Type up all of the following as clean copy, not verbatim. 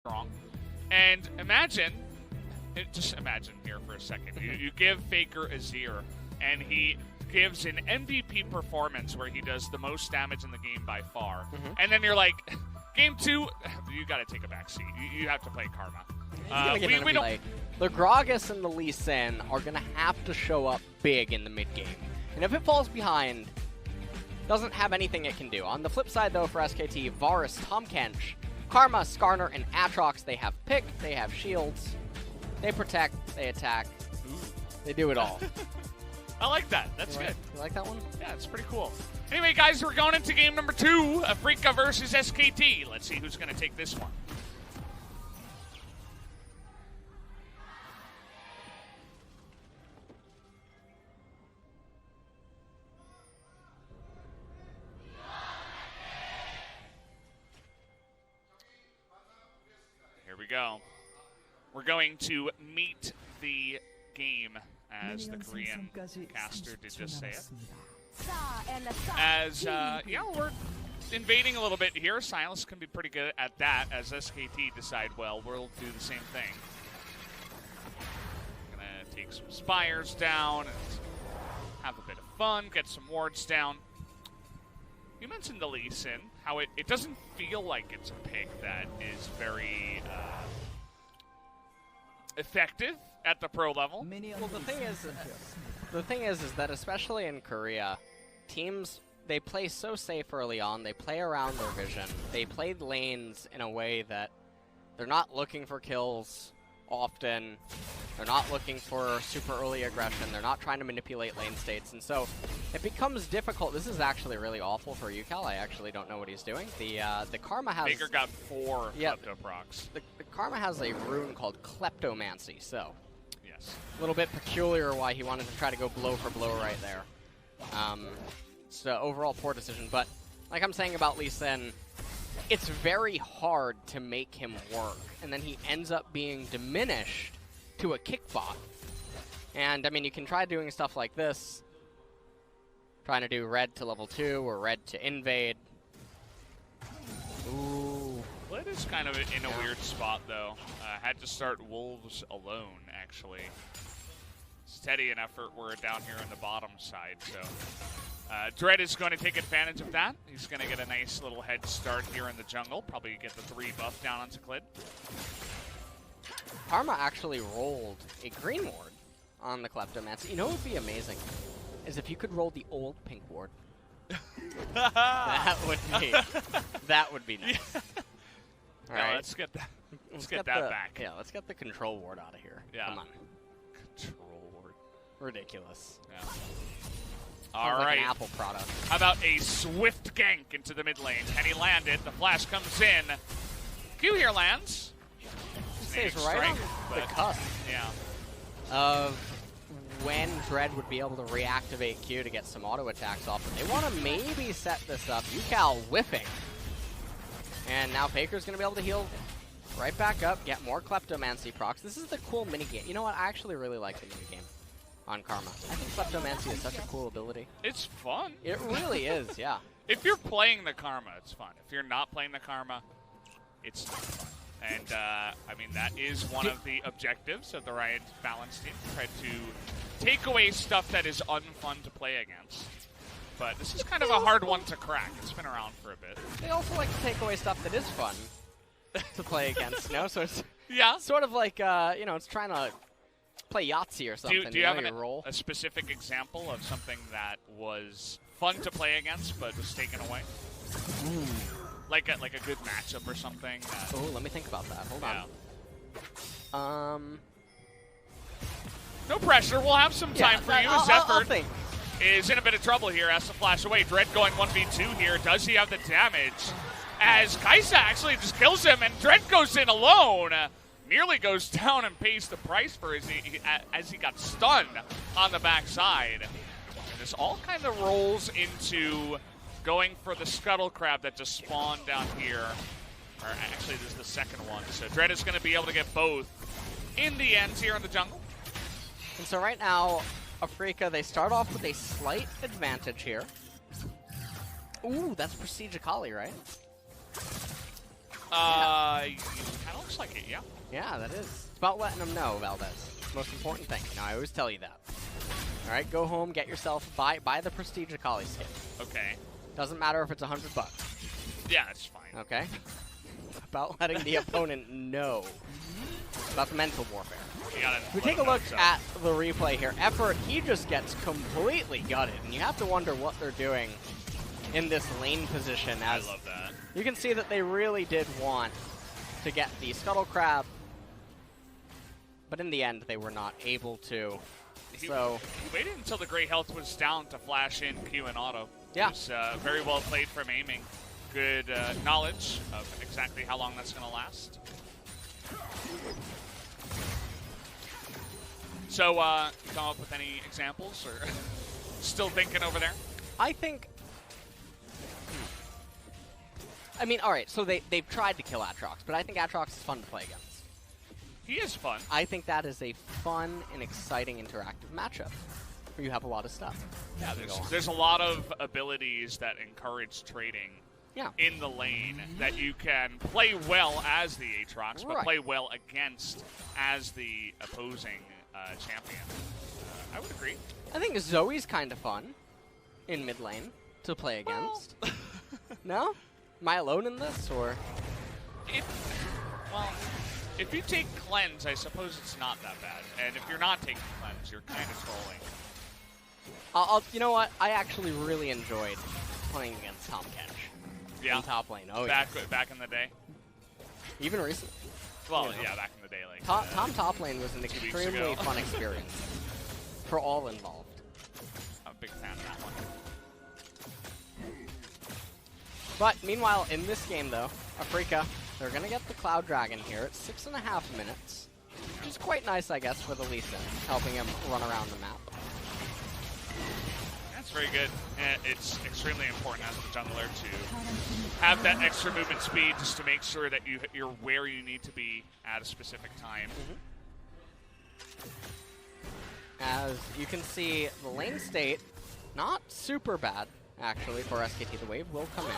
strong. And imagine, just imagine here for a second, you give Faker Azir, and he gives an MVP performance where he does the most damage in the game by far. And then you're like, game 2, you got to take a back seat. You have to play Karma. We don't. The Gragas and the Lee Sin are going to have to show up big in the mid game. And if it falls behind, doesn't have anything it can do. On the flip side, though, for SKT, Varus, Tahm Kench, Karma, Skarner, and Aatrox, they have pick, they have shields, they protect, they attack. They do it all. I like that. That's good. You like that one? Yeah, it's pretty cool. Anyway, guys, we're going into game number 2, Afreeca versus SKT. Let's see who's going to take this one. Here we go. We're going to meet the game, as the Korean caster did just say it. As, yeah, we're invading a little bit here. Silas can be pretty good at that, as SKT decide, well, we'll do the same thing. Gonna take some spires down and have a bit of fun, get some wards down. You mentioned the Lee Sin, how it doesn't feel like it's a pick that is very effective at the pro level. Well, the thing is that especially in Korea, teams, they play so safe early on. They play around their vision. They play lanes in a way that they're not looking for kills often. They're not looking for super early aggression. They're not trying to manipulate lane states. And so it becomes difficult. This is actually really awful for UCal. I actually don't know what he's doing. The Karma has... Baker got 4 Klepto procs. The Karma has a rune called Kleptomancy, so... Yes. A little bit peculiar why he wanted to try to go blow for blow right there. So overall poor decision, but like I'm saying about Lee Sin, it's very hard to make him work, and then he ends up being diminished to a kickbot. And I mean, you can try doing stuff like this, trying to do red to level 2 or red to invade. Ooh. Lit is kind of in a weird spot, though. Had to start Wolves alone, actually. Steady and effort were down here on the bottom side, so... Dread is going to take advantage of that. He's going to get a nice little head start here in the jungle. Probably get the 3 buff down onto Clid. Karma actually rolled a green ward on the Kleptomancy. You know what would be amazing? Is if you could roll the old pink ward. That would be nice. Yeah. All right. Let's get that. Let's get that back. Yeah, let's get the control ward out of here. Yeah. Come on. Control ward. Ridiculous. Yeah. Sounds All like right. an Apple product. How about a swift gank into the mid lane? Can he land it? The flash comes in. Q here lands. Stays right on the cusp. Yeah. Of when Dread would be able to reactivate Q to get some auto attacks off. But they want to maybe set this up. UCal whiffing. And now Faker's going to be able to heal right back up, get more Kleptomancy procs. This is the cool minigame. You know what? I actually really like the minigame on Karma. I think Kleptomancy is such a cool ability. It's fun. It really is, yeah. If you're playing the Karma, it's fun. If you're not playing the Karma, it's not fun. And, I mean, that is one of the objectives of the Riot Balance team. Try to take away stuff that is unfun to play against. But this is kind of a hard one to crack. It's been around for a bit. They also like to take away stuff that is fun to play against, you know? So it's sort of like, you know, it's trying to play Yahtzee or something. Do you have a specific example of something that was fun to play against but was taken away? Ooh. Like a good matchup or something? Oh, let me think about that. Hold on. No pressure. We'll have some time for you. Zephyr think. is in a bit of trouble here. Has to flash away. Dread going 1v2 here. Does he have the damage? As Kaisa actually just kills him, and Dread goes in alone. Nearly goes down and pays the price for as he got stunned on the backside. And this all kind of rolls into going for the Scuttle Crab that just spawned down here. Or actually, this is the second one. So Dread is going to be able to get both in the end here in the jungle. And so right now, Afreeca, they start off with a slight advantage here. Ooh, that's Prestige Akali, right? Kind of looks like it, yeah. Yeah, that is. It's about letting them know, Valdez. Most important thing. Now, I always tell you that. All right, go home, get yourself, buy the Prestige Akali skin. Okay. Doesn't matter if it's $100. Yeah, that's fine. Okay? About letting the opponent know. About the mental warfare. We take a look at the replay here. Effort, he just gets completely gutted, and you have to wonder what they're doing in this lane position. As I love that. You can see that they really did want to get the Scuttle Crab, but in the end, they were not able to. He waited until the gray health was down to flash in Q and auto. Yeah. It was very well played from aiming. Good knowledge of exactly how long that's going to last. So, you come up with any examples, or still thinking over there? I think... I mean, all right, so they've tried to kill Aatrox, but I think Aatrox is fun to play against. He is fun. I think that is a fun and exciting interactive matchup where you have a lot of stuff. Yeah, there's a lot of abilities that encourage trading in the lane that you can play well as the Aatrox, but play well against as the opposing champion. I would agree. I think Zoe's kind of fun in mid lane to play against. Well. No? Am I alone in this, or? If you take Cleanse, I suppose it's not that bad. And if you're not taking Cleanse, you're kind of trolling. You know what? I actually really enjoyed playing against Tom Kench in top lane. Oh, back in the day? Even recently. Well, yeah, back in the day. Like Tom top lane was an extremely fun experience for all involved. I'm a big fan of that one. But meanwhile, in this game, though, Afreeca, they're going to get the Cloud Dragon here at 6.5 minutes, which is quite nice, I guess, for the Lee Sin, helping him run around the map. That's very good. And it's extremely important as a jungler to have that extra movement speed just to make sure that you're where you need to be at a specific time. As you can see, the lane state, not super bad, actually, for SKT. The wave will come in.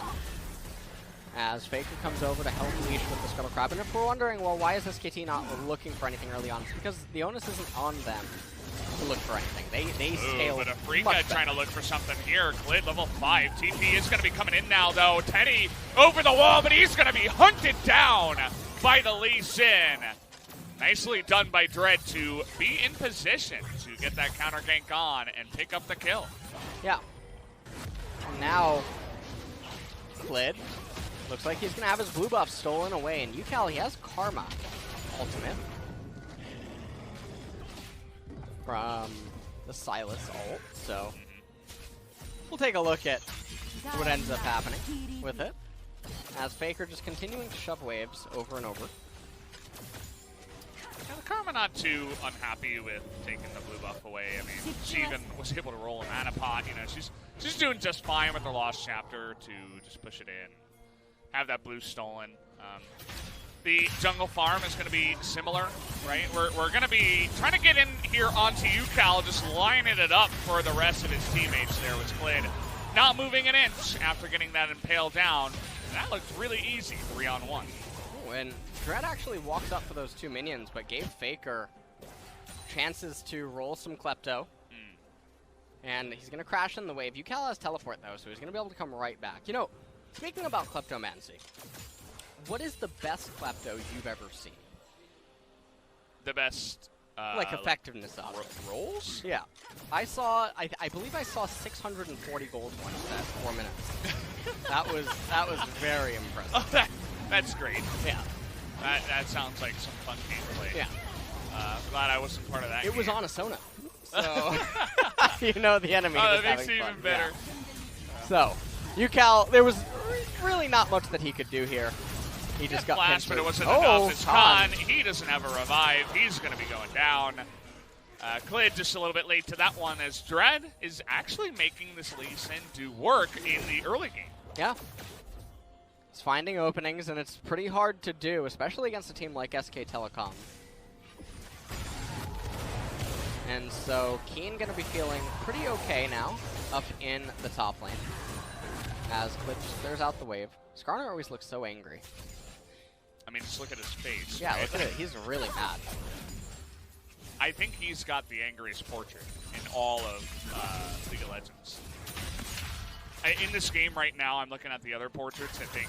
As Faker comes over to help Leash with the Scuttle Crab. And if we're wondering, well, why is SKT not looking for anything early on? It's because the onus isn't on them to look for anything. They scale. But Afreeca trying to look for something here. Glid level 5. TP is going to be coming in now, though. Teddy over the wall, but he's going to be hunted down by the Lee Sin. Nicely done by Dread to be in position to get that counter gank on and pick up the kill. Yeah. And now, Glid looks like he's going to have his blue buff stolen away. And Ucal, he has Karma ultimate from the Sylas ult. So we'll take a look at what ends up happening with it. As Faker just continuing to shove waves over and over. Yeah, the Karma not too unhappy with taking the blue buff away. I mean, she even was able to roll a mana pot. You know, she's doing just fine with her lost chapter to just push it in, have that blue stolen. The jungle farm is going to be similar, right? We're going to be trying to get in here onto Ucal, just lining it up for the rest of his teammates there with Glid. Not moving an inch after getting that impaled down. That looked really easy, 3-on-1. Oh, and Dread actually walked up for those two minions, but gave Faker chances to roll some Klepto. And he's going to crash in the wave. Ucal has teleport, though, so he's going to be able to come right back. You know, speaking about Kleptomancy, what is the best Klepto you've ever seen? The best... like effectiveness of it. Rolls? Yeah. I believe I saw 640 gold once at 4 minutes. that was very impressive. Oh, that's great. Yeah. That sounds like some fun gameplay. Yeah. Glad I wasn't part of that. It was on a Sona. So, you know the enemy was that makes having it fun. even better. Yeah. So, Ucal, there was really not much that he could do here. He just got flash, but it wasn't enough. It's Khan. He doesn't have a revive. He's going to be going down. Klid just a little bit late to that one as Dread is actually making this Lee Sin do work in the early game. Yeah. It's finding openings, and it's pretty hard to do, especially against a team like SK Telecom. And so Keen going to be feeling pretty okay now up in the top lane as Klid clears out the wave. Skarner always looks so angry. I mean, just look at his face. Yeah, right? look at it. He's really mad. I think he's got the angriest portrait in all of League of Legends. In this game right now, I'm looking at the other portraits. I think,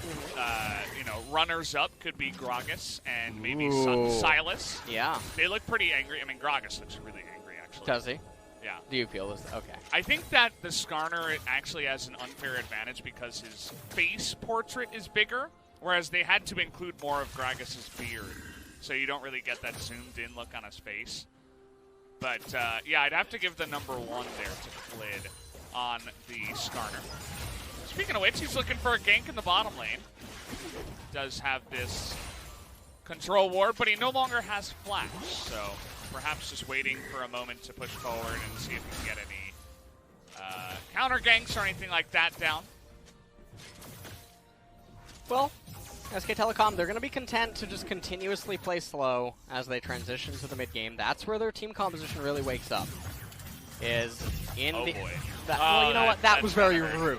you know, runners-up could be Gragas and maybe Silas. Yeah. They look pretty angry. I mean, Gragas looks really angry, actually. Does he? Yeah. Do you feel this? Okay. I think that the Skarner actually has an unfair advantage because his face portrait is bigger, whereas they had to include more of Gragas' beard. So you don't really get that zoomed-in look on his face. But, yeah, I'd have to give the number 1 there to Klid on the Skarner. Speaking of which, he's looking for a gank in the bottom lane. Does have this control ward, but he no longer has flash, so perhaps just waiting for a moment to push forward and see if he can get any counter ganks or anything like that down. Well, SK Telecom, they're going to be content to just continuously play slow as they transition to the mid game. That's where their team composition really wakes up. Is in Oh the. boy. Well, you know what? That was very rude.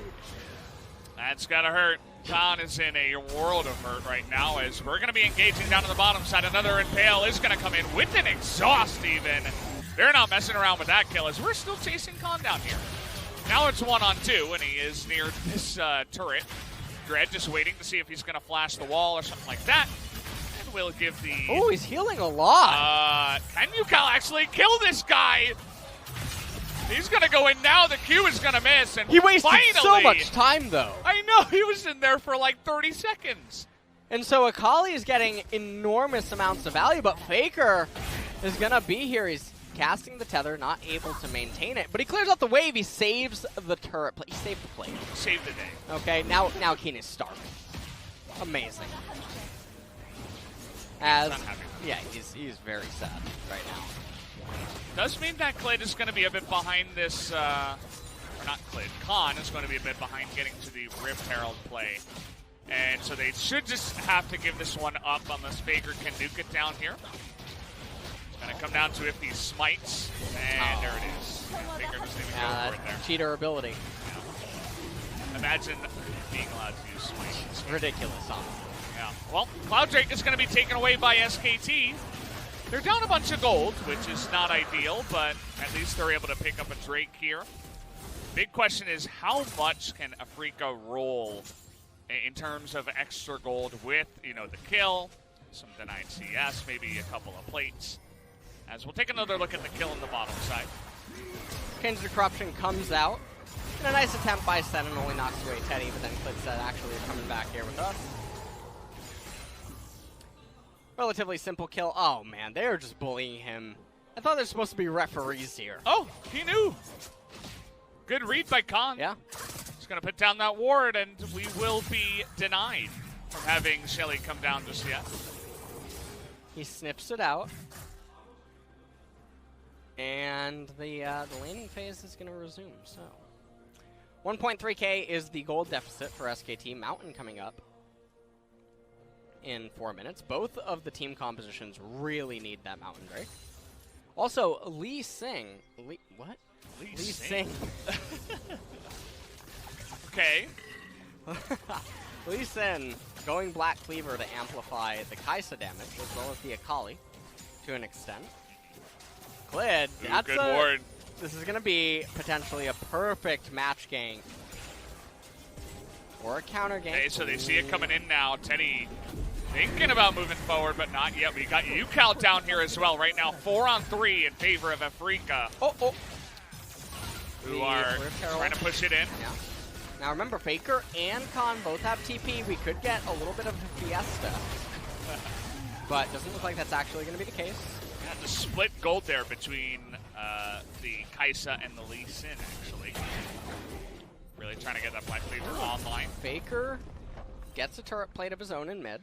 That's gotta hurt. Khan is in a world of hurt right now as we're going to be engaging down to the bottom side. Another Impale is going to come in with an exhaust even. They're not messing around with that kill as we're still chasing Khan down here. Now it's 1-on-2 and he is near this turret. Dread just waiting to see if he's going to flash the wall or something like that. And we'll give the... Oh, he's healing a lot. Can Yukal actually kill this guy? He's going to go in now. The Q is going to miss. And he wasted finally, so much time, though. I know. He was in there for like 30 seconds. And so Akali is getting enormous amounts of value, but Faker is going to be here. He's casting the tether, not able to maintain it. But he clears out the wave. He saves the turret. He saved the plate. Saved the day. Okay, now Keen is starving. Amazing. As yeah, he's very sad right now. Does mean that Klid is going to be a bit behind this, or not Klid, Khan is going to be a bit behind getting to the Rift Herald play. And so they should just have to give this one up unless Faker can nuke it down here. It's going to come down to if he smites, and there it is. Faker doesn't even go for it there. Cheater ability. Yeah. Imagine being allowed to use smite. It's ridiculous, huh? Yeah. Well, Cloud Drake is going to be taken away by SKT. They're down a bunch of gold, which is not ideal, but at least they're able to pick up a Drake here. Big question is how much can Afreeca roll in terms of extra gold with, you know, the kill, some denied CS, maybe a couple of plates. As we'll take another look at the kill on the bottom side. King's Corruption comes out. And a nice attempt by Sen and only knocks away Teddy, but then Klid said, actually, you're coming back here with us. Relatively simple kill. Oh, man, they're just bullying him. I thought they're supposed to be referees here. Oh, he knew. Good read by Khan. Yeah. He's going to put down that ward, and we will be denied from having Shelly come down just yet. He sniffs it out. And the laning phase is going to resume, so. 1.3k is the gold deficit for SKT. Mountain coming up in 4 minutes. Both of the team compositions really need that Mountain Drake. Also, Lee Sing. What? Lee Sing. Okay. Lee Sin going Black Cleaver to amplify the Kai'Sa damage, as well as the Akali, to an extent. Klid, that's good ward. This is going to be potentially a perfect match gank. Or a counter gank. Okay, so they see it coming in now. Teddy thinking about moving forward, but not yet. We got Yukal down here as well. Right now, 4-on-3 in favor of Afreeca. Who are trying to push it in. Yeah. Now remember, Faker and Khan both have TP. We could get a little bit of a fiesta. But doesn't look like that's actually going to be the case. Yeah, the split gold there between the Kai'Sa and the Lee Sin, actually. Really trying to get that Black Cleaver online. Faker gets a turret plate of his own in mid.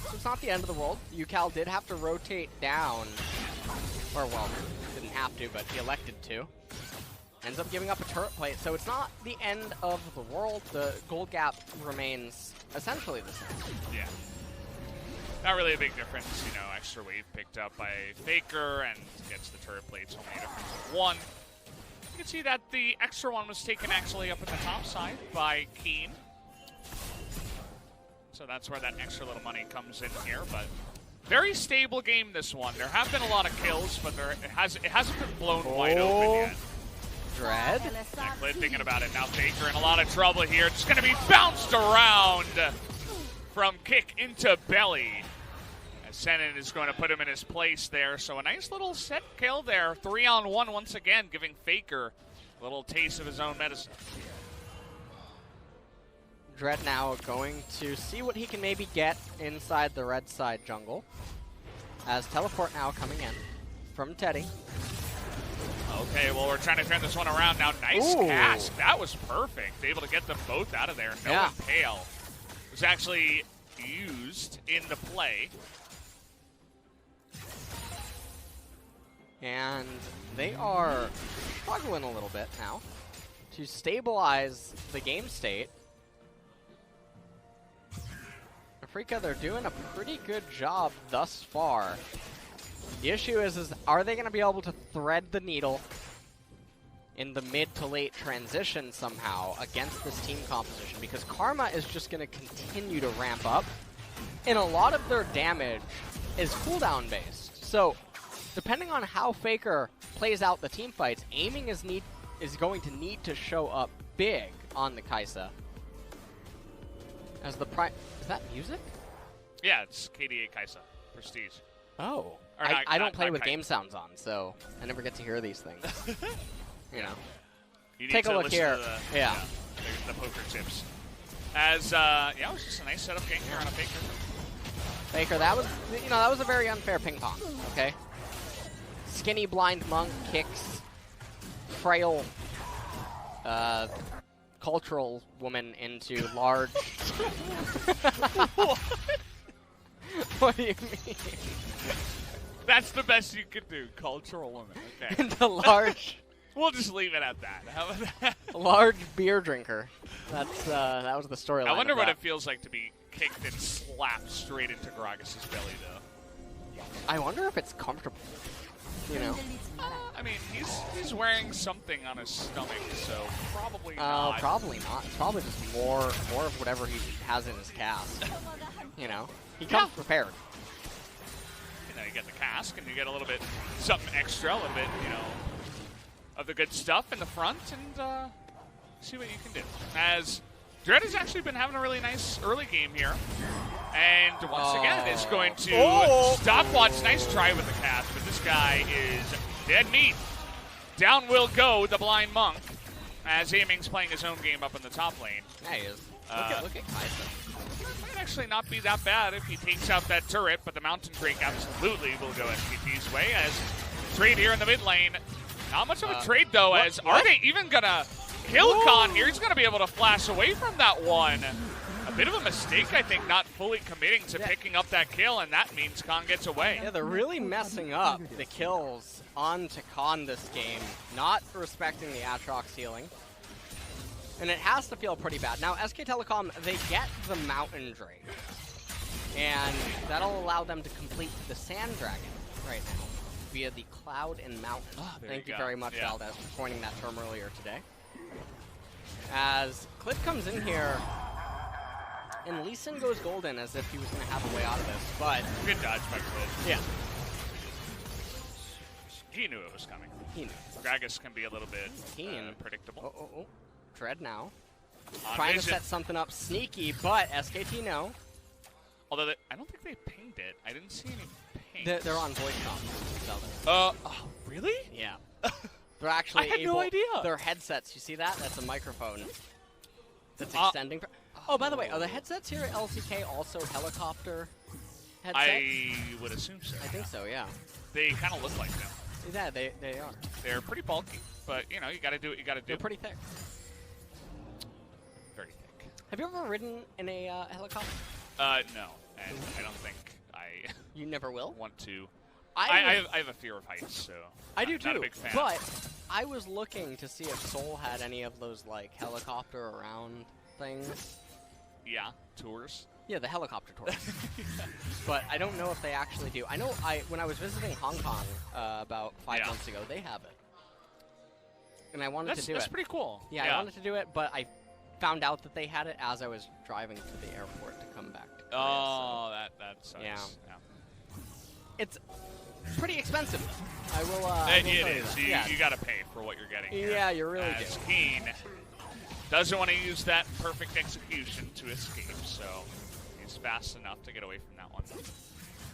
So it's not the end of the world. Yukal did have to rotate down. Or, well, didn't have to, but he elected to. Ends up giving up a turret plate, so it's not the end of the world. The gold gap remains essentially the same. Yeah. Not really a big difference, you know, extra wave picked up by Faker and gets the turret plates, only a difference of 1. You can see that the extra one was taken actually up at the top side by Keen. So that's where that extra little money comes in here. But very stable game, this one. There have been a lot of kills, but it hasn't been blown wide open yet. Dread. Yeah, Cliff thinking about it now. Faker in a lot of trouble here. Just going to be bounced around from kick into belly. As Senin is going to put him in his place there. So a nice little set kill there. 3-on-1 once again, giving Faker a little taste of his own medicine. Dread now going to see what he can maybe get inside the red side jungle. As teleport now coming in from Teddy. Okay, well, we're trying to turn this one around now. Nice cask. That was perfect. Able to get them both out of there. No Impale was actually used in the play. And they are struggling a little bit now to stabilize the game state. Afreeca, they're doing a pretty good job thus far. The issue is are they going to be able to thread the needle in the mid to late transition somehow against this team composition? Because Karma is just going to continue to ramp up, and a lot of their damage is cooldown based. So, depending on how Faker plays out the team fights, aiming is going to need to show up big on the Kai'Sa. As the is that music? Yeah, it's KDA Kai'Sa Prestige. Oh. Or I don't play not with Kai'Sa. game sounds on, so I never get to hear these things. You know. You need Take a to look listen here. to Yeah. The poker chips. As it was just a nice setup game here on a Faker. Faker, that was a very unfair ping pong. Okay. Skinny blind monk kicks frail cultural woman into large. What do you mean? That's the best you could do, cultural woman. Okay. Into large. We'll just leave it at that. How about that? Large beer drinker. That's that was the storyline. I wonder of what that. it feels like to be kicked and slapped straight into Gragas' belly, though. I wonder if it's comfortable. You know. I mean, he's wearing something on his stomach, so probably Oh, not. probably not. It's probably just more of whatever he has in his cast. You know, he comes prepared. You know, you get the cask, and you get a little bit something extra, a little bit, of the good stuff in the front, and see what you can do. As Dread has actually been having a really nice early game here. And once again, is going to stopwatch. Nice try with the cast, but this guy is dead meat. Down will go the blind monk, as Aiming's playing his own game up in the top lane. Yeah, he is. Look at Kai'Sa. Might actually not be that bad if he takes out that turret, but the Mountain Drake absolutely will go SKT's way. As trade here in the mid lane. Not much of a trade, though, as are they even going to kill Khan here? He's going to be able to flash away from that one. A bit of a mistake, I think, not fully committing to picking up that kill, and that means Khan gets away. Yeah, they're really messing up the kills onto Khan this game, not respecting the Aatrox healing. And it has to feel pretty bad. Now, SK Telecom, they get the Mountain Drake, and that'll allow them to complete the Sand Dragon right now via the Cloud and Mountain. Thank you very much, Valdez, for coining that term earlier today. As Clip comes in here, and Lee Sin goes golden as if he was going to have a way out of this, but... Good dodge by Clip. Yeah. He knew it was coming. He knew. Gragas can be a little bit predictable. Oh. Dread now. Trying to set something up sneaky, but SKT no. Although I don't think they pinged it. I didn't see any pings. They're on voice comms. Oh, really? Yeah. They're actually I had no idea. Their headsets, you see that? That's a microphone. That's extending. Oh, by the way, are the headsets here at LCK also helicopter headsets? I would assume so. I think so, yeah. They kind of look like them. Yeah, they are. They're pretty bulky, but you got to do what you got to do. They're pretty thick. Very thick. Have you ever ridden in a helicopter? No, and I don't think I. You never will? Want to. I have a fear of heights, so I do too. Not a big fan. But I was looking to see if Seoul had any of those like helicopter around things. Yeah, tours. Yeah, the helicopter tours. But I don't know if they actually do. I know when I was visiting Hong Kong about 5 months ago, they have it. And I wanted to do it. That's pretty cool. Yeah, I wanted to do it, but I found out that they had it as I was driving to the airport to come back to Korea. Oh, that sucks. Yeah. It's pretty expensive, though. I will It tell you is. that. You got to pay for what you're getting here. Yeah, you really do. As Keen doesn't want to use that perfect execution to escape, so he's fast enough to get away from that one.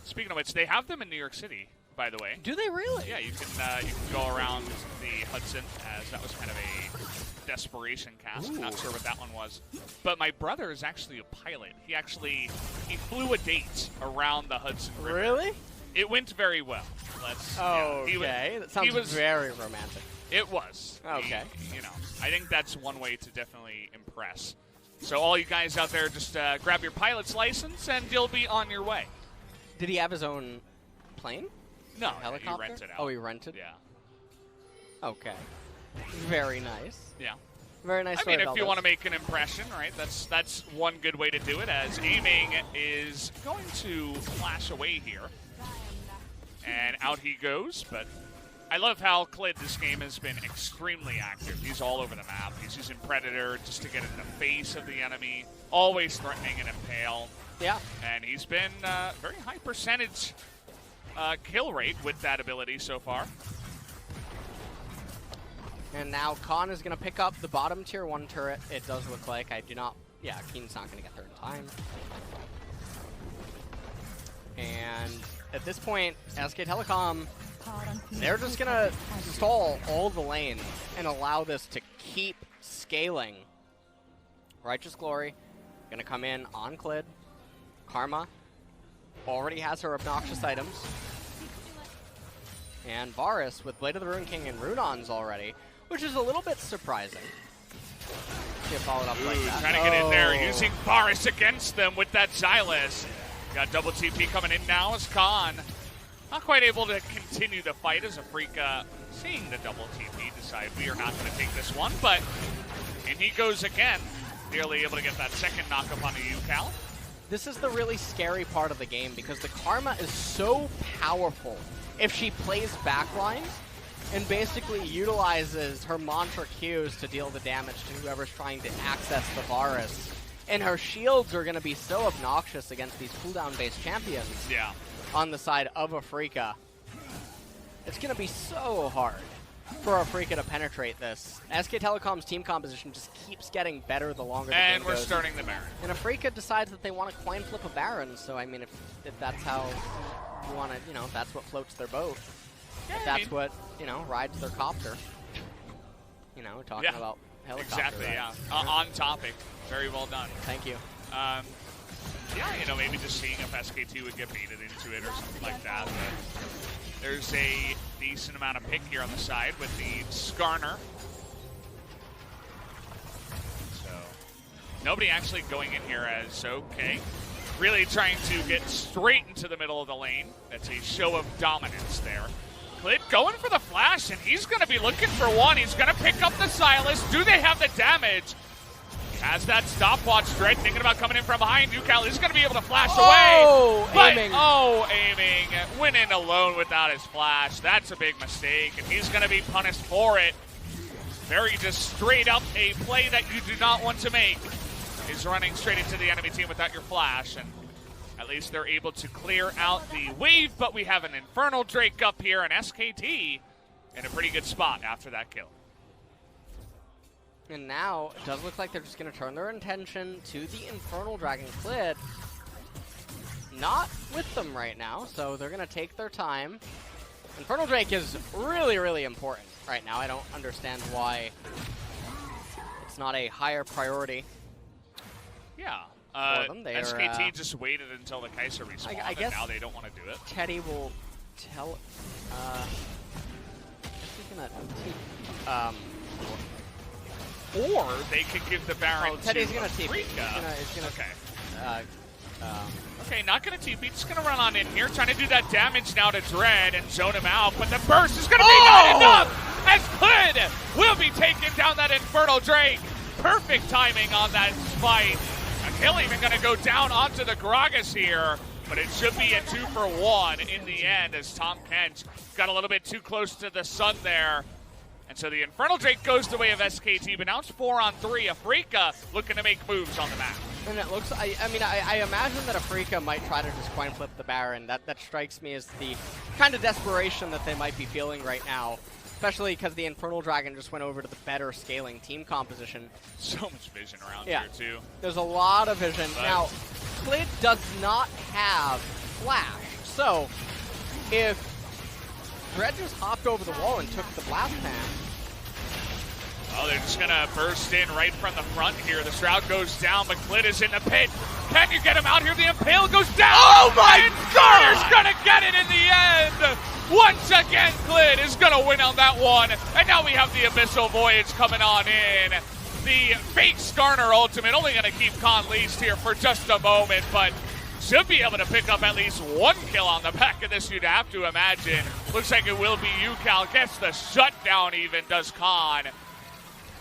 Speaking of which, they have them in New York City, by the way. Do they really? Yeah, you can go around the Hudson, as that was kind of a desperation cast. Ooh. Not sure what that one was. But my brother is actually a pilot. He flew a date around the Hudson River. Really? It went very well. Okay, that sounds very romantic. It was. Okay. I think that's one way to definitely impress. So all you guys out there, just grab your pilot's license and you'll be on your way. Did he have his own plane? No, Helicopter? he rented out. Oh, he rented? Yeah. Okay. Very nice. Yeah. Very nice. I mean, if you want to make an impression, right, that's one good way to do it, as aiming is going to flash away here. And out he goes, but I love how Clid this game has been extremely active. He's all over the map. He's using Predator just to get in the face of the enemy, always threatening an impale. Yeah. And he's been very high percentage kill rate with that ability so far. And now Khan is going to pick up the bottom tier 1 turret. It does look like. I do not... Yeah, Keen's not going to get there in time. And at this point, SK Telecom, they're just going to stall all the lanes and allow this to keep scaling. Righteous Glory going to come in on Clid. Karma already has her obnoxious items. And Varus with Blade of the Rune King and Runons already, which is a little bit surprising. Get followed up like that. Trying to get in there, using Varus against them with that Xylus. Got double TP coming in now as Khan. Not quite able to continue the fight as Afreeca, seeing the double TP, decide we are not going to take this one, but in he goes again. Nearly able to get that second knockup on the UCal. This is the really scary part of the game because the Karma is so powerful if she plays backline and basically utilizes her mantra Qs to deal the damage to whoever's trying to access the Varus. And her shields are going to be so obnoxious against these cooldown-based champions. Yeah. On the side of Afreeca. It's going to be so hard for Afreeca to penetrate this. SK Telecom's team composition just keeps getting better the longer the game goes. And we're starting the Baron. And Afreeca decides that they want to coin flip a Baron, so I mean, if that's how you want to, if that's what floats their boat. Yeah, if that's what, rides their copter. We're talking about helicopter. Exactly, rides. yeah. On topic. Very well done. Thank you. Yeah, maybe just seeing if SKT would get baited into it or something like that. But there's a decent amount of pick here on the side with the Skarner. So, nobody actually going in here as okay. Really trying to get straight into the middle of the lane. That's a show of dominance there. Clid going for the flash, and he's going to be looking for one. He's going to pick up the Silas. Do they have the damage? Has that stopwatch. Dread thinking about coming in from behind. UCal is going to be able to flash away. But, aiming. Went in alone without his flash. That's a big mistake, and he's going to be punished for it. Very just straight up a play that you do not want to make is running straight into the enemy team without your flash. And at least they're able to clear out the wave, but we have an Infernal Drake up here, and SKT in a pretty good spot after that kill. And now, it does look like they're just going to turn their attention to the Infernal Dragon. Clid not with them right now, so they're going to take their time. Infernal Drake is really, really important right now. I don't understand why it's not a higher priority. Yeah. For them. SKT just waited until the Kai'Sa respawned, I guess and now they don't want to do it. Teddy will tell... I guess he's going to... Or they could give the Baron to Teddy's going to TP. Okay. Okay, not going to TP. Just going to run on in here, trying to do that damage now to Dread and zone him out. But the burst is going to be not enough, as Clid will be taking down that Infernal Drake. Perfect timing on that fight. A kill even going to go down onto the Gragas here. But it should be a 2-for-1 in the end, as Tom Kent got a little bit too close to the sun there. And so the Infernal Drake goes the way of SKT, but now it's 4-on-3. Afreeca looking to make moves on the map. And it looks, I imagine that Afreeca might try to just coin flip the Baron. That strikes me as the kind of desperation that they might be feeling right now. Especially because the Infernal Dragon just went over to the better scaling team composition. So much vision around here, too. There's a lot of vision. But now, Clid does not have Flash. So, if Dread just hopped over the wall and took the blast pan. Oh, they're just going to burst in right from the front here. The Shroud goes down, but Clid is in the pit. Can you get him out here? The Impale goes down. Oh my God! Garner's going to get it in the end. Once again, Clid is going to win on that one. And now we have the Abyssal Voyage coming on in. The fake Garner ultimate only going to keep Khan leased here for just a moment, but should be able to pick up at least one kill on the back of this, you'd have to imagine. Looks like it will be UCal. Gets the shutdown even, does Khan.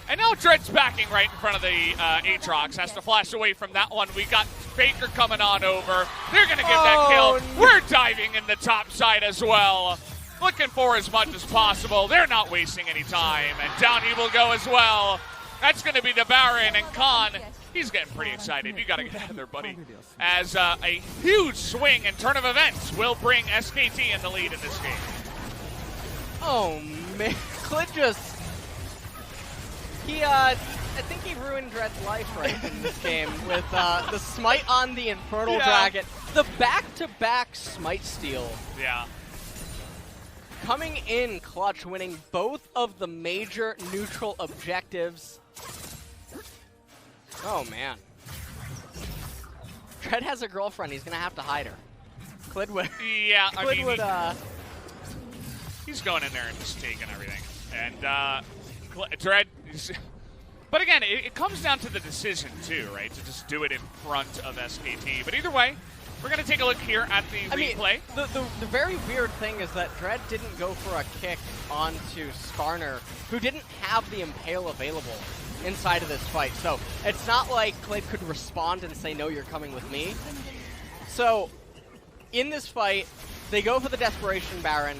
And now Dread's backing right in front of the Aatrox. Has to flash away from that one. We got Faker coming on over. They're going to get that kill. No. We're diving in the top side as well. Looking for as much as possible. They're not wasting any time. And down he will go as well. That's going to be the Baron, and Khan, he's getting pretty excited. You got to get out of there, buddy. As a huge swing and turn of events will bring SKT in the lead in this game. Oh, man. Clid just... I think he ruined Dread's life right in this game with the smite on the Infernal Dragon. The back-to-back smite steal. Yeah. Coming in clutch, winning both of the major neutral objectives. Oh, man. Dread has a girlfriend. He's going to have to hide her. Clid would... Yeah, I Clid mean, would, he's going in there and just taking everything. And Dread... But again, it comes down to the decision, too, right? To just do it in front of SKT. But either way, we're going to take a look here at the replay. The very weird thing is that Dread didn't go for a kick onto Skarner, who didn't have the Impale available inside of this fight. So it's not like Clid could respond and say, no, you're coming with me. So in this fight, they go for the Desperation Baron,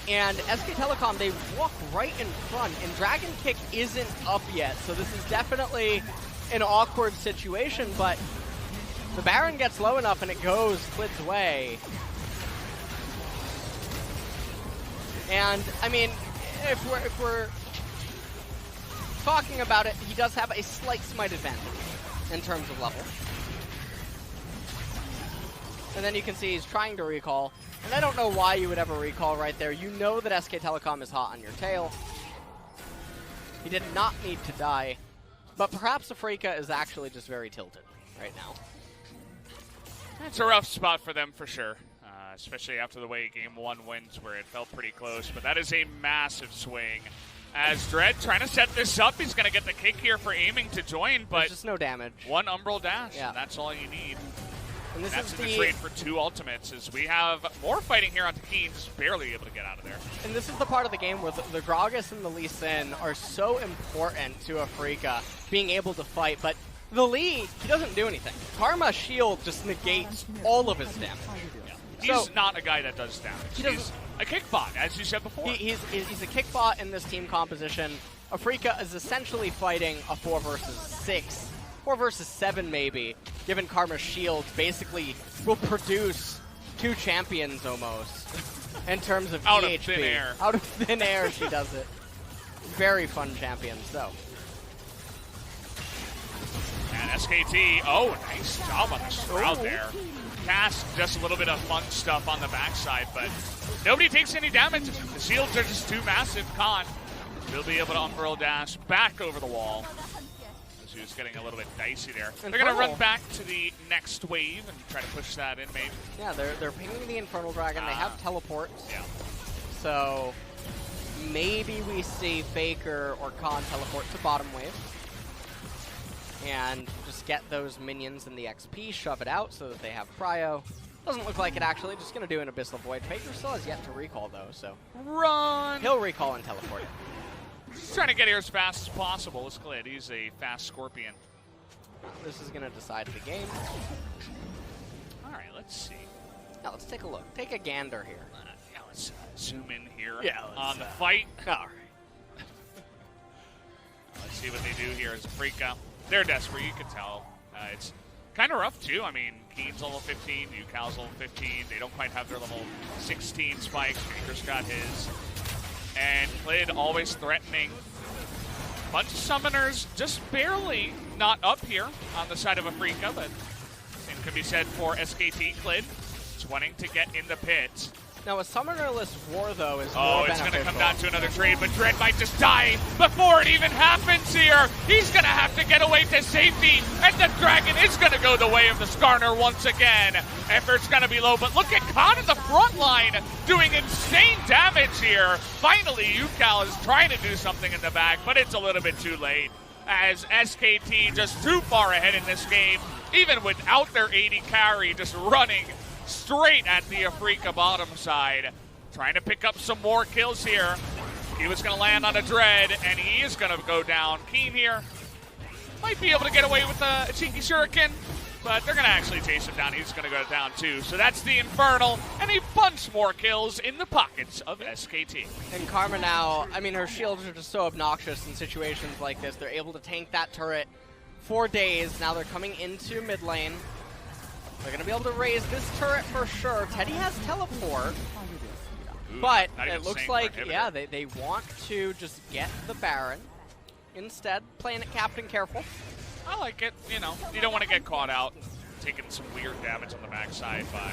and SK Telecom, they walk right in front, and Dragon Kick isn't up yet, so this is definitely an awkward situation, but the Baron gets low enough and it goes Clid's way. And, I mean, if we're talking about it, he does have a slight smite advantage in terms of level. And then you can see he's trying to recall. And I don't know why you would ever recall right there. You know that SK Telecom is hot on your tail. He did not need to die. But perhaps Afreeca is actually just very tilted right now. It's a rough spot for them for sure. Especially after the way Game 1 wins, where it felt pretty close. But that is a massive swing. As Dread trying to set this up, he's going to get the kick here for aiming to join, but there's just no damage. One Umbral dash, and that's all you need. And this that's is in the trade for 2 ultimates, as we have more fighting here on Tekken, just barely able to get out of there. And this is the part of the game where the Gragas and the Lee Sin are so important to Afreeca being able to fight, but the Lee, he doesn't do anything. Karma Shield just negates all of his damage. Yeah. He's not a guy that does damage. He's a kick bot, as you said before. He's a kick bot in this team composition. Afreeca is essentially fighting a 4 versus 6. 4 versus 7 maybe, given Karma's Shield basically will produce 2 champions almost in terms of Out EHP. of thin air. Out of thin air she does it. Very fun champions though. And SKT, nice job on the Shroud there. Cast just a little bit of fun stuff on the backside, but nobody takes any damage. The shields are just too massive. Khan will be able to Umbral dash back over the wall. She was getting a little bit dicey there. They're going to run back to the next wave and try to push that in, maybe. Yeah, they're pinging the Infernal Dragon. They have teleports. Yeah. So maybe we see Faker or Khan teleport to bottom wave. And just get those minions in the XP, shove it out so that they have Cryo. Doesn't look like it actually. Just going to do an Abyssal Void. Faker still has yet to recall though, so. Run! He'll recall and teleport it. He's trying to get here as fast as possible. It's Clid. He's a fast Scorpion. This is going to decide the game. All right, let's see. Now let's take a look. Take a gander here. Yeah, let's zoom in here Yeah, on the fight. All see what they do here as Afreeca. They're desperate, you can tell. It's kind of rough, too. I mean, Keen's level 15, UCal's level 15. They don't quite have their level 16 spike. Shaker's got his. And Clid always threatening. Bunch of summoners just barely not up here on the side of Afreeca, but same could be said for SKT. Clid is wanting to get in the pit. Now, a summonerless war, though, is more it's beneficial. going to come down to another trade, but Dread might just die before it even happens here. He's going to have to get away to safety, and the Dragon is going to go the way of the Skarner once again. Effort's going to be low, but look at Khan in the front line doing insane damage here. Finally, UCal is trying to do something in the back, but it's a little bit too late, as SKT just too far ahead in this game, even without their 80 carry, just running straight at the Afreeca bottom side. Trying to pick up some more kills here. He was going to land on a Dread, and he is going to go down. Keen here might be able to get away with a cheeky shuriken, but they're going to actually chase him down. He's going to go down too. So that's the Infernal, and a bunch more kills in the pockets of SKT. And Karma now, I mean, her shields are just so obnoxious in situations like this. They're able to tank that turret for days. Now they're coming into mid lane. They're going to be able to raise this turret for sure. Teddy has teleport. Ooh, but it looks like, they want to just get the Baron. Instead, playing it Captain Careful. I like it. You know, you don't want to get caught out taking some weird damage on the backside by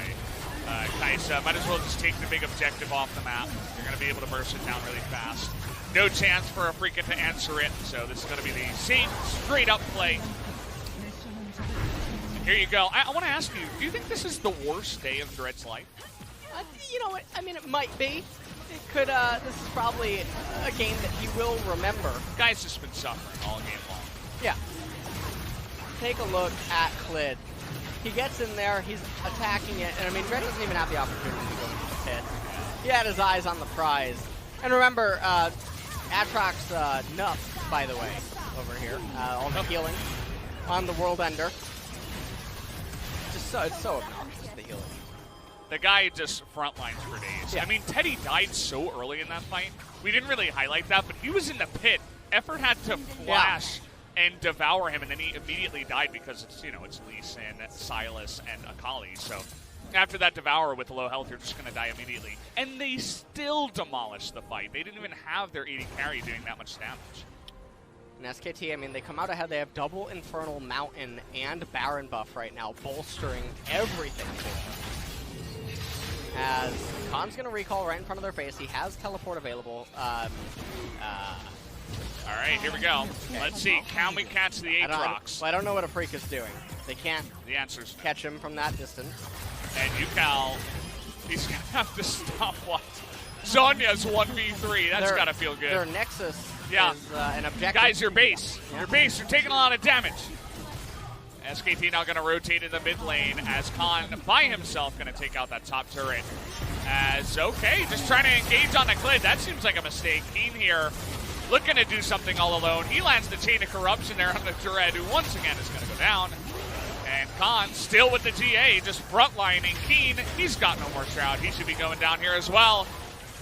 Kai'Sa. Might as well just take the big objective off the map. You're going to be able to burst it down really fast. No chance for Afreeca to answer it, so this is going to be the same straight-up play. Here you go. I want to ask you, do you think this is the worst day of Dread's life? You know what? I mean, it might be. It could, this is probably a game that he will remember. Guy's just been suffering all game long. Yeah. Take a look at Clid. He gets in there, he's attacking it, and I mean, Dread doesn't even have the opportunity to go into the pit. He had his eyes on the prize. And remember, Atrox Nuff, by the way, over here. All the healing on the World Ender. It's so obnoxious, the healing. The guy just frontlines for days. Yeah. I mean, Teddy died so early in that fight. We didn't really highlight that, but he was in the pit. Effort had to flash and devour him, and then he immediately died because it's, you know, it's Lee Sin, Silas, and Akali. So after that devour with low health, you're just going to die immediately. And they still demolished the fight. They didn't even have their 80 carry doing that much damage. And SKT, I mean, they come out ahead. They have double Infernal Mountain and Baron buff right now, bolstering everything for them. As Khan's going to recall right in front of their face. He has teleport available. All right, here we go. Okay. Let's see. Can we catch the Aatrox? I don't know what Afreeca's doing. They can't the answer's catch him from that distance. And UCal, he's going to have to stop what? Zonya's 1v3. That's got to feel good. Their Nexus is an objective. Guys, your base. Yeah. Your base, you're taking a lot of damage. SKT now going to rotate in the mid lane as Khan by himself going to take out that top turret. Okay, just trying to engage on the Clid. That seems like a mistake. Keen here looking to do something all alone. He lands the Chain of Corruption there on the Dread, who once again is going to go down. And Khan still with the GA, just frontlining. Keen, he's got no more Shroud. He should be going down here as well.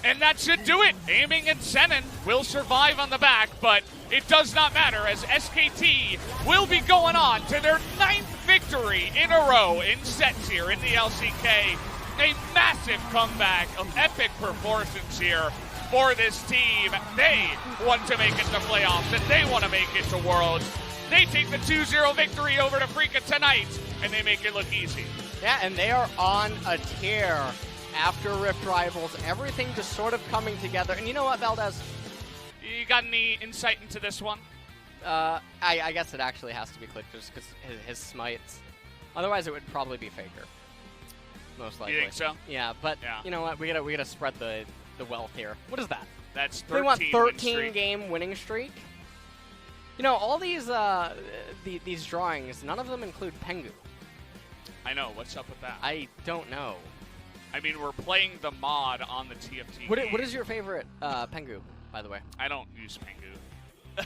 And that should do it. Aiming and Zenon will survive on the back, but it does not matter as SKT will be going on to their 9th victory in a row in sets here in the LCK. A massive comeback of epic proportions here for this team. They want to make it to playoffs, and they want to make it to Worlds. They take the 2-0 victory over to Freecs tonight, and they make it look easy. Yeah, and they are on a tear. After Rift Rivals, everything just sort of coming together. And you know what, Valdez? You got any insight into this one? I guess it actually has to be Click just because his smites. Otherwise, it would probably be Faker. Most likely. You think so? Yeah, but you know what? We gotta spread the wealth here. What is that? That's 13. They want 13 game winning streak. You know, all these drawings, none of them include Pengu. I know. What's up with that? I don't know. I mean, we're playing the mod on the TFT What is your favorite Pengu, by the way? I don't use Pengu.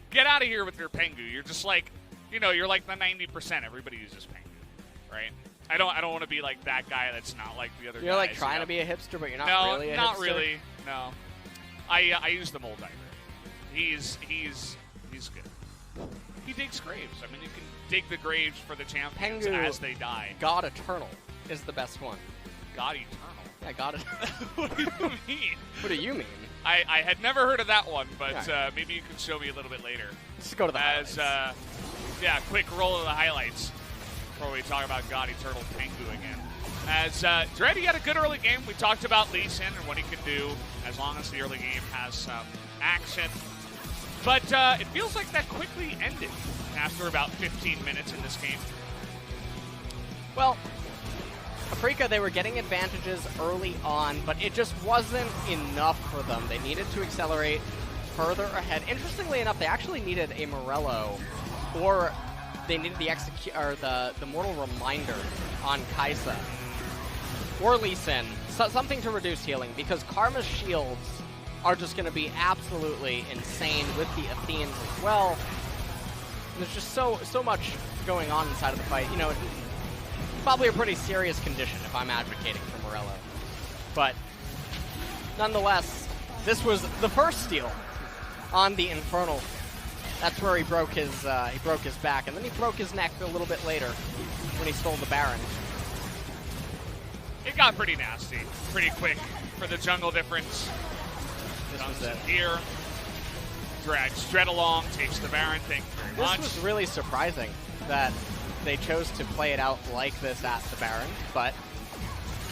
Get out of here with your Pengu. You're just like, you know, you're like the 90%. Everybody uses Pengu, right? I don't want to be like that guy that's not like the other guys. You're like trying to be a hipster, but you're not really a hipster? No, not really. No. I use the Mold Diver. he's good. He digs graves. I mean, you can dig the graves for the champions Pengu, as they die. God Eternal is the best one. God Eternal. Yeah, God Eternal. What do you mean? What do you mean? I had never heard of that one, but Yeah. maybe you can show me a little bit later. Let's go to the As highlights. yeah, quick roll of the highlights before we talk about God Eternal Pengu again. As Dread, he had a good early game. We talked about Lee Sin and what he can do as long as the early game has some action. But it feels like that quickly ended after about 15 minutes in this game. Well, Afreeca, they were getting advantages early on, but it just wasn't enough for them. They needed to accelerate further ahead. Interestingly enough, they actually needed a Morello, or they needed the Mortal Reminder on Kaisa, or Lee Sin, something to reduce healing, because Karma's shields are just going to be absolutely insane with the Athenes as well. And there's just so much going on inside of the fight. You know, probably a pretty serious condition if I'm advocating for Morello. But nonetheless, this was the first steal on the Infernal. That's where he broke his back, and then he broke his neck a little bit later when he stole the Baron. It got pretty nasty, pretty quick for the jungle difference. This was it. Here, drags Dread along, takes the Baron. Thank you very much. This was really surprising that they chose to play it out like this at the Baron, but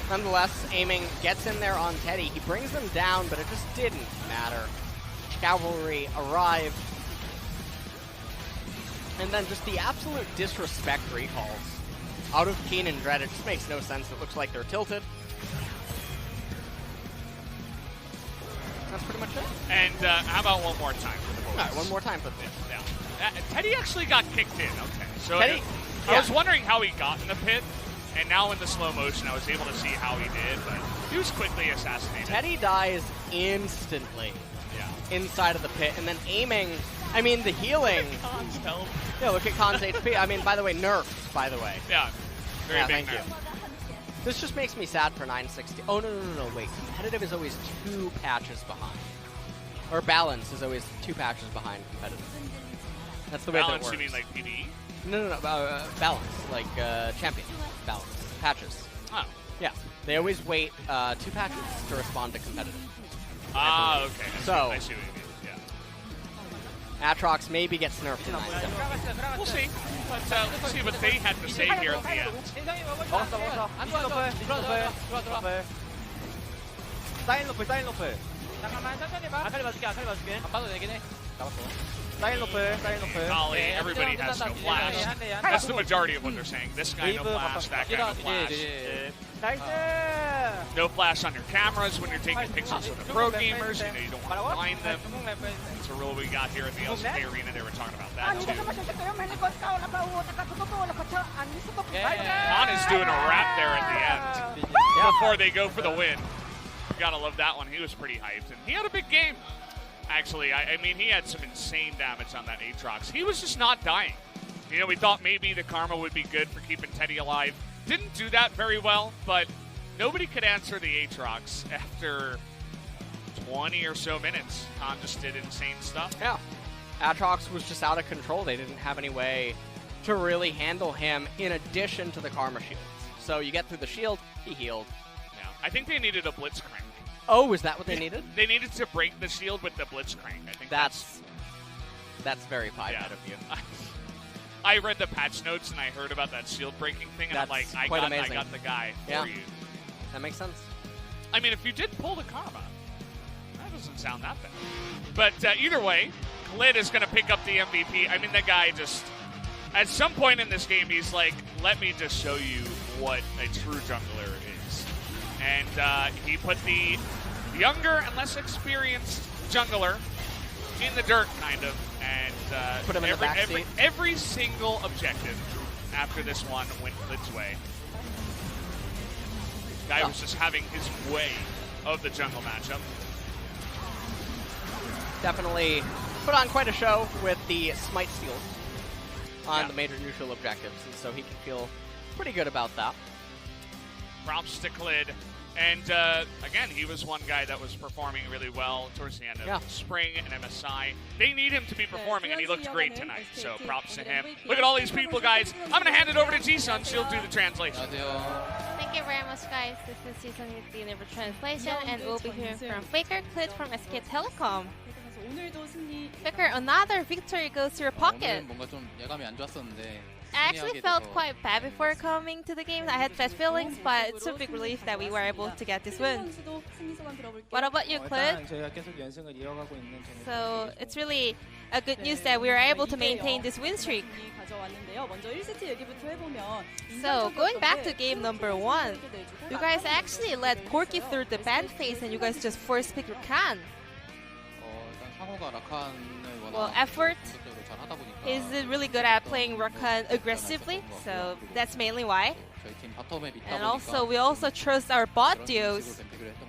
nonetheless, aiming gets in there on Teddy. He brings him down, but it just didn't matter. Cavalry arrived, and then just the absolute disrespect recalls out of Keen and Dread. It just makes no sense. It looks like they're tilted. That's pretty much it. And how about one more time for the boys? All right, one more time for the boys. Yeah. Teddy actually got kicked in. Okay. So Teddy, I was wondering how he got in the pit, and now in the slow motion I was able to see how he did, but he was quickly assassinated. Teddy dies instantly Yeah. inside of the pit, and then aiming, I mean, the healing. Khan's health. Yeah, look at Khan's HP. I mean, by the way, nerfed, by the way. Yeah. Very Yeah, big thank you. nerf. This just makes me sad for 960. Oh, no, wait. Competitive is always 2 patches behind. Or balance is always 2 patches behind competitive. That's the way Balance, that it works. you mean like PD? No, balance. Like, champion. Balance. Patches. Oh. Yeah. They always wait 2 patches to respond to competitive. Ah, okay. So- I see what you mean. Atrox maybe gets nerfed in 970. Yeah. We'll see. But let's see what they had to say here at the end. 사인 로프, 사인 로프. 잠깐만, 천천히 봐. 아칼리 봐줄게, 아칼리 봐줄게. 안 봐도 되긴 해. 잡았어. 사인 로프, 사인 로프. Golly, everybody has no flash. That's the majority of what they're saying. This guy no flash, that guy no flash. 나이스! No flash on your cameras when you're taking pictures with the pro gamers. You know, you don't want to blind them. It's a rule we got here at the LCK arena. They were talking about that too. Khan is doing a wrap there at the end before they go for the win. Gotta love that one. He was pretty hyped, and he had a big game. Actually, I mean, he had some insane damage on that Aatrox. He was just not dying. You know, we thought maybe the Karma would be good for keeping Teddy alive. Didn't do that very well, but nobody could answer the Aatrox after 20 or so minutes. Khan just did insane stuff. Yeah. Atrox was just out of control. They didn't have any way to really handle him in addition to the Karma shields. So you get through the shield, he healed. Yeah. I think they needed a Blitzcrank. Oh, is that what they needed? They needed to break the shield with the Blitzcrank. I think That's very pie Yeah. out of you. I read the patch notes and I heard about that shield breaking thing, and I'm like, That's I quite got amazing. the guy Yeah. for you. That makes sense. I mean, if you did pull the Karma, that doesn't sound that bad. But either way, Khalid is going to pick up the MVP. I mean, the guy just, at some point in this game, he's like, let me just show you what a true jungler is. And he put the younger and less experienced jungler in the dirt, kind of. And Put him in the backseat. every single objective after this one went Khalid's way. Guy was just having his way of the jungle matchup. Definitely put on quite a show with the smite steals on the major neutral objectives, and so he can feel pretty good about that. Props to Khalid. And again, he was one guy that was performing really well towards the end of spring and MSI. They need him to be performing, and he looked great tonight. So props to him. Look at all these people, guys. I'm going to hand it over to Ji-sun. She'll do the translation. Thank you very much, guys. This is Ji-sun with the Deliver Translation, and we'll be hearing from Faker, Clit from SK Telecom. Faker, another victory goes to your pocket. 뭔가 좀 예감이 안 좋았었는데 I actually felt quite bad before coming to the game. I had bad feelings, but it's a big relief that we were able to get this win. What about you, Clit? So it's really a good news that we were able to maintain this win streak. So going back to game number 1, you guys actually led Corky through the ban phase, and you guys just force picked Rakan. Well, effort is really good at playing Rakan aggressively, so that's mainly why. And also, we also trust our bot duos,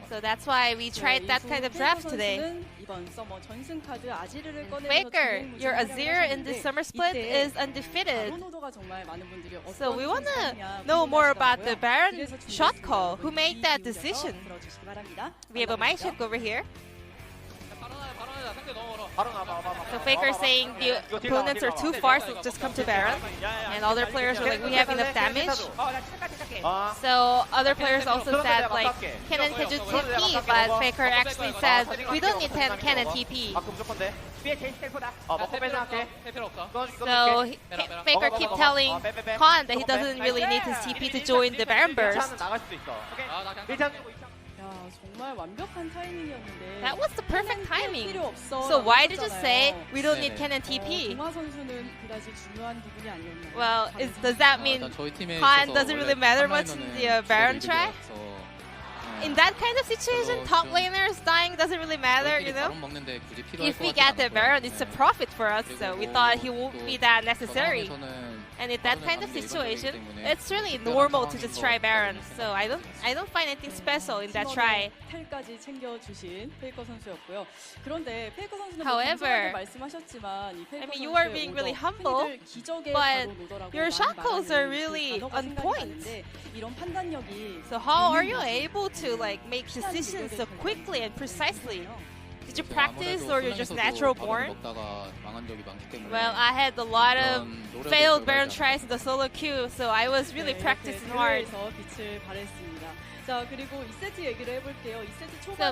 so that's why we tried that kind of draft today. Faker, your Azir in this summer split is undefeated. So we want to know more about the Baron shot call. Who made that decision? We have a mic check over here. So Faker saying the opponents are too far, so just come to Baron. And other players were like, we have enough damage. So other players also said like, Cannon can do TP, but Faker actually said, we don't need Cannon TP. So Faker keep telling Khan that he doesn't really need his TP to join the Baron burst. That was the perfect timing. So why did you say we don't need Cannon TP? Well, does that mean Khan doesn't really matter much in the Baron try? In that kind of situation, top laners dying doesn't really matter, you know? If we get the Baron, it's a profit for us, so we thought he won't be that necessary. And in that kind of situation, it's really normal to just try Baron. So I don't find anything special in that try. However, I mean, you are being really humble, but your shot calls are really on point. So how are you able to like make decisions so quickly and precisely? Did you practice or you're just natural born? Well, I had a lot of failed Baron tries in the solo queue, so I was really practicing hard. So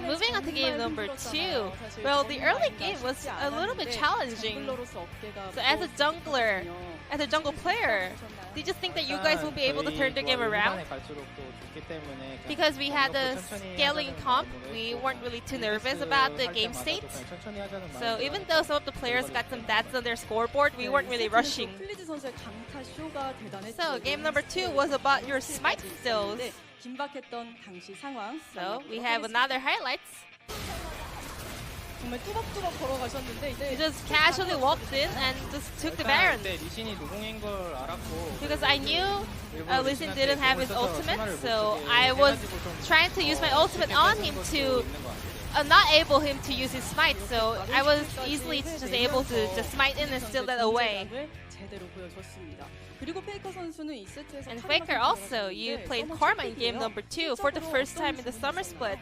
moving on to game number 2. Well, the early game was a little bit challenging. So as a jungler, as a jungle player, did you think that you guys will be able to turn the game around? Because we had the scaling comp, we weren't really too nervous about the game state. So even though some of the players got some stats on their scoreboard, we weren't really rushing. So game number 2 was about your smite stills. So we have another highlights. He just casually walked in and just took the Baron. Because I knew Lee Sin didn't have his ultimate, so I was trying to use my ultimate on him to not able him to use his smite, so I was easily just able to just smite in and steal that away. And Faker also, you played Karma in game number 2 for the first time in the summer split.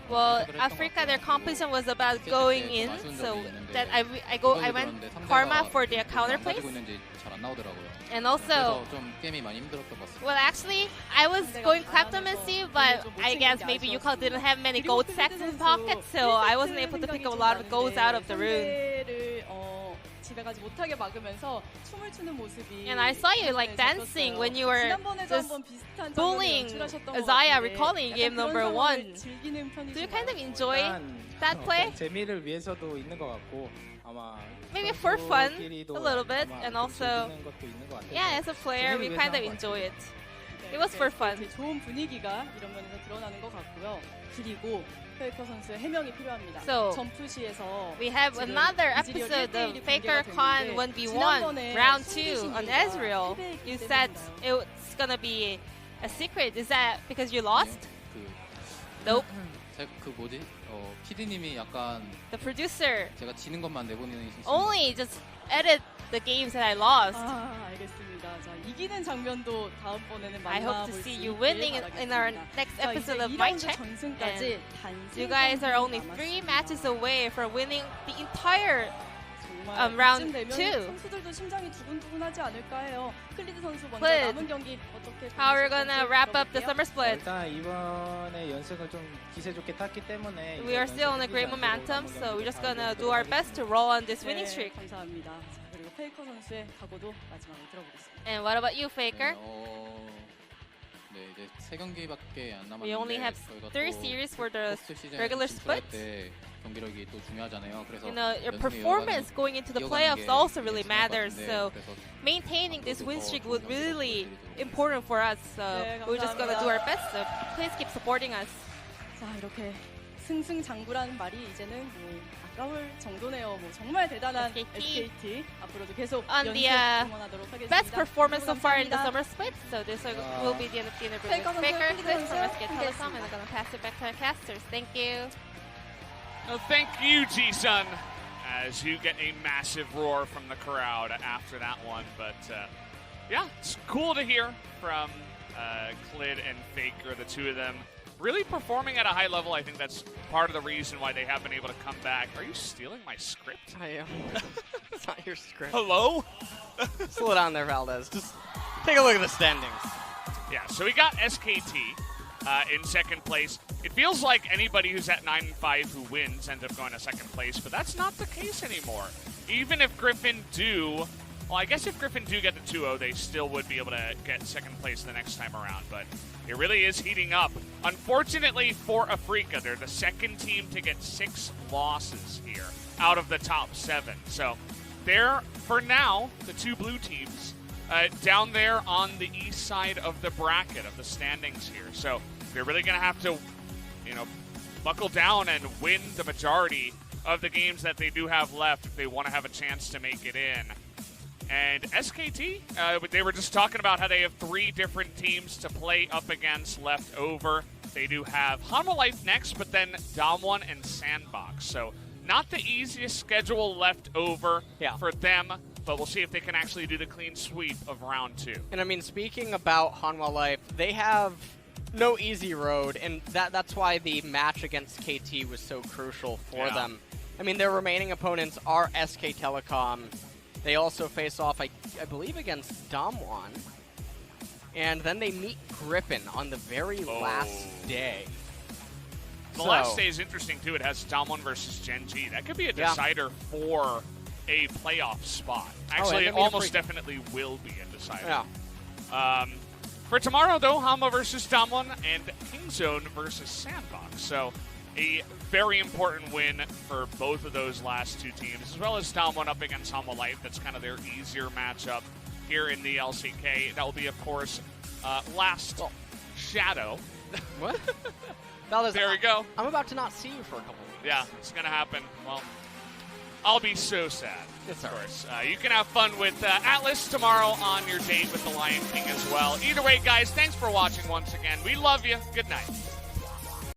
Well, Afreeca, their competition was about going in, so that I went Karma for their counter plays. And also, well, actually, I was going Kleptomancy, but I guess maybe Yukal didn't have many gold stacks in his pocket, so I wasn't able to pick up a lot of golds out of the rune. And I saw you like dancing when you were just bullying Azaya, recalling game number 1. Do you kind of enjoy that play? Maybe for fun, a little bit, and also, yeah, as a player, we kind of enjoy it. It was for fun. So, we have another episode of Faker Con 1v1, round 2 on Ezreal. You said it's gonna be a secret. Is that because you lost? Nope. The producer only just edit the games that I lost. 자, 이기는 장면도 다음번에는 I hope to 만나볼 see 수 you 있길 winning in our 바라겠습니다. next 자, episode 이제 of My 2라운드 Check. 전승까지 단 You guys are only 3 matches away from winning the entire round 이쯤 되면 2. 선수들도 심장이 두근두근하지 않을까 해요. 클리드 선수 먼저 Clid, 남은 경기 어떻게 How are we 보내실지 gonna wrap up the 들어볼게요. summer split? 일단 이번에 연승을 좀 기세 좋게 탔기 때문에 We are still on a great momentum, so we're just gonna do our best to roll on this winning 네, streak. 감사합니다. 자, 그리고 페이커 선수의 각오도 마지막으로 들어보겠습니다. And what about you, Faker? 네, 이제 3경기밖에 안 남았는데 We only have 저희가 3 또 series for the 포스트 시즌 regular 진출할 split. 때 경기력이 또 중요하잖아요. 그래서 You know, your 연승의 performance 여과는 going into the 이어가는 playoffs 게 also really 중요할 것 matters. 같은데, So 그래서 maintaining this win 더 streak 좋은 would 경기력 really 보여드리도록 important for us. So 네, we're just gonna do our best. So please keep supporting us. 자, 이렇게 승승장구라는 말이 이제는 뭐 아까울 정도네요. 뭐 정말 대단한 SKT. SKT 앞으로도 계속 On 연승 the 응원하도록 하겠습니다. best performance so far in the 감사합니다. summer split. So this will be the end of the interview with Faker 선수, Faker, 클리드 Clid from 선수 SK Telecom, and I'm gonna pass it back to our casters. Thank you. Well, thank you, G-Sun, as you get a massive roar from the crowd after that one. But yeah, it's cool to hear from Clid and Faker, the two of them, really performing at a high level. I think that's part of the reason why they have been able to come back. Are you stealing my script? I am. It's not your script. Hello? Slow down there, Valdez. Just take a look at the standings. Yeah, so we got SKT in second place. It feels like anybody who's at 9-5 who wins ends up going to second place, but that's not the case anymore. Even if Griffin do, well, I guess if Griffin do get the 2-0, they still would be able to get second place the next time around, but it really is heating up. Unfortunately for Afreeca, they're the second team to get 6 losses here out of the top 7. So they're, for now, the 2 blue teams down there on the east side of the bracket of the standings here. So they're really going to have to, you know, buckle down and win the majority of the games that they do have left if they want to have a chance to make it in. And SKT, they were just talking about how they have 3 different teams to play up against left over. They do have Hanwha Life next, but then Damwon and Sandbox. So not the easiest schedule left over for them, but we'll see if they can actually do the clean sweep of round 2. And I mean, speaking about Hanwha Life, they have no easy road, and that's why the match against KT was so crucial for them. I mean, their remaining opponents are SK Telecom. They also face off, I believe, against Damwon. And then they meet Griffin on the very last day. The last day is interesting, too. It has Damwon versus Gen G. That could be a decider for a playoff spot. Actually, it almost definitely will be a decider. For tomorrow, though, Hanwha versus Damwon and Kingzone versus Sandbox. So a very important win for both of those last 2 teams, as well as Damwon up against Hanwha Life. That's kind of their easier matchup here in the LCK. That will be, of course, last Shadow. What? Valdez, there we go. I'm about to not see you for a couple weeks. Yeah, it's going to happen. Well, I'll be so sad. Of course. You can have fun with Atlas tomorrow on your date with the Lion King as well. Either way, guys, thanks for watching once again. We love you. Good night.